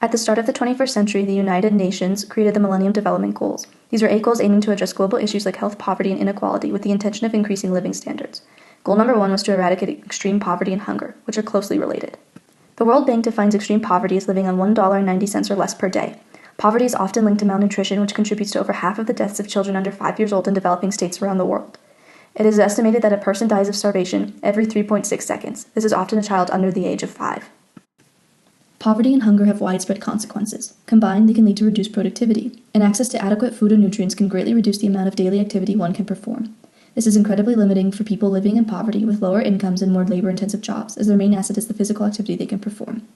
At the start of the 21st century, the United Nations created the Millennium Development Goals. These are 8 goals aiming to address global issues like health, poverty, and inequality with the intention of increasing living standards. Goal number 1 was to eradicate extreme poverty and hunger, which are closely related. The World Bank defines extreme poverty as living on $1.90 or less per day. Poverty is often linked to malnutrition, which contributes to over half of the deaths of children under 5 years old in developing states around the world. It is estimated that a person dies of starvation every 3.6 seconds. This is often a child under the age of 5. Poverty and hunger have widespread consequences. Combined, they can lead to reduced productivity, and access to adequate food or nutrients can greatly reduce the amount of daily activity one can perform. This is incredibly limiting for people living in poverty with lower incomes and more labor-intensive jobs, as their main asset is the physical activity they can perform.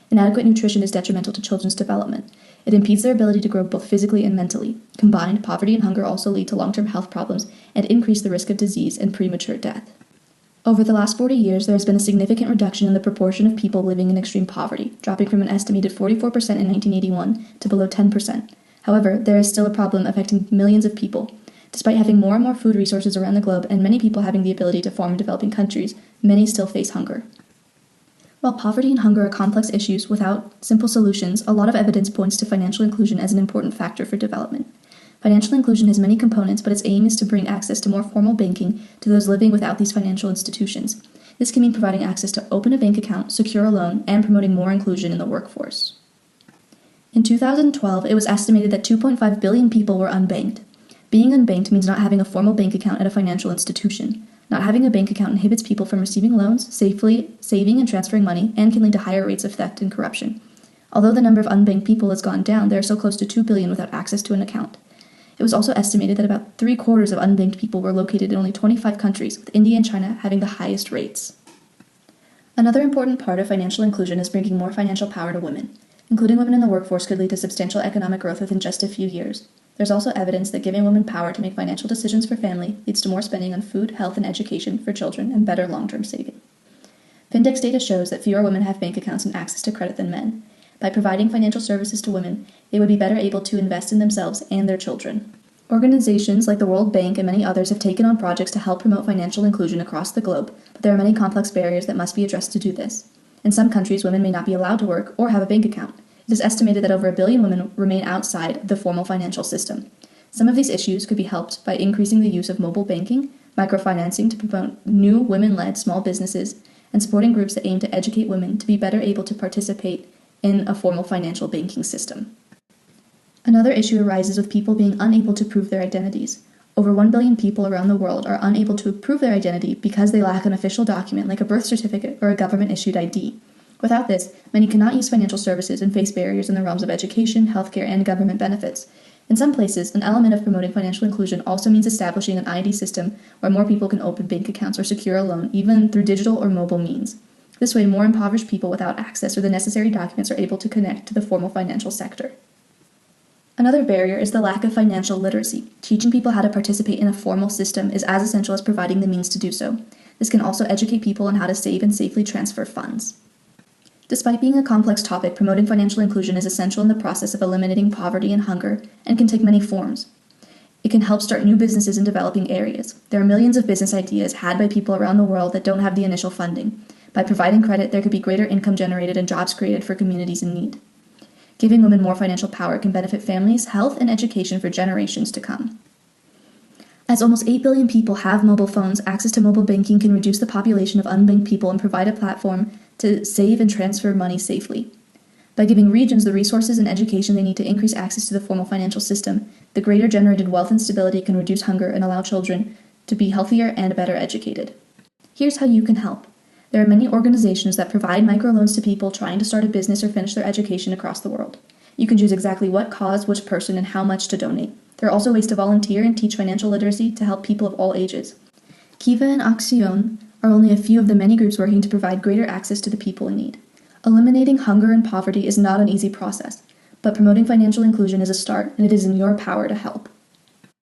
Inadequate nutrition is detrimental to children's development. It impedes their ability to grow both physically and mentally. Combined, poverty and hunger also lead to long-term health problems and increase the risk of disease and premature death. Over the last 40 years, there has been a significant reduction in the proportion of people living in extreme poverty, dropping from an estimated 44% in 1981 to below 10%. However, there is still a problem affecting millions of people. Despite having more and more food resources around the globe and many people having the ability to farm in developing countries, many still face hunger. While poverty and hunger are complex issues without simple solutions, a lot of evidence points to financial inclusion as an important factor for development. Financial inclusion has many components, but its aim is to bring access to more formal banking to those living without these financial institutions. This can mean providing access to open a bank account, secure a loan, and promoting more inclusion in the workforce. In 2012, it was estimated that 2.5 billion people were unbanked. Being unbanked means not having a formal bank account at a financial institution. Not having a bank account inhibits people from receiving loans, safely saving and transferring money, and can lead to higher rates of theft and corruption. Although the number of unbanked people has gone down, there are still close to 2 billion without access to an account. It was also estimated that about 3/4 of unbanked people were located in only 25 countries, with India and China having the highest rates. Another important part of financial inclusion is bringing more financial power to women. Including women in the workforce could lead to substantial economic growth within just a few years. There's also evidence that giving women power to make financial decisions for family leads to more spending on food, health, and education for children and better long-term saving. Findex data shows that fewer women have bank accounts and access to credit than men. By providing financial services to women, they would be better able to invest in themselves and their children. Organizations like the World Bank and many others have taken on projects to help promote financial inclusion across the globe, but there are many complex barriers that must be addressed to do this. In some countries, women may not be allowed to work or have a bank account. It is estimated that over 1 billion women remain outside the formal financial system. Some of these issues could be helped by increasing the use of mobile banking, microfinancing to promote new women-led small businesses, and supporting groups that aim to educate women to be better able to participate in a formal financial banking system. Another issue arises with people being unable to prove their identities. Over 1 billion people around the world are unable to prove their identity because they lack an official document like a birth certificate or a government-issued ID. Without this, many cannot use financial services and face barriers in the realms of education, healthcare, and government benefits. In some places, an element of promoting financial inclusion also means establishing an ID system where more people can open bank accounts or secure a loan, even through digital or mobile means. This way, more impoverished people without access or the necessary documents are able to connect to the formal financial sector. Another barrier is the lack of financial literacy. Teaching people how to participate in a formal system is as essential as providing the means to do so. This can also educate people on how to save and safely transfer funds. Despite being a complex topic, promoting financial inclusion is essential in the process of eliminating poverty and hunger and can take many forms. It can help start new businesses in developing areas. There are millions of business ideas had by people around the world that don't have the initial funding. By providing credit, there could be greater income generated and jobs created for communities in need. Giving women more financial power can benefit families, health, and education for generations to come. As almost 8 billion people have mobile phones, access to mobile banking can reduce the population of unbanked people and provide a platform to save and transfer money safely. By giving regions the resources and education they need to increase access to the formal financial system, the greater generated wealth and stability can reduce hunger and allow children to be healthier and better educated. Here's how you can help. There are many organizations that provide microloans to people trying to start a business or finish their education across the world. You can choose exactly what cause, which person, and how much to donate. There are also ways to volunteer and teach financial literacy to help people of all ages. Kiva and Acción are only a few of the many groups working to provide greater access to the people in need. Eliminating hunger and poverty is not an easy process, but promoting financial inclusion is a start, and it is in your power to help.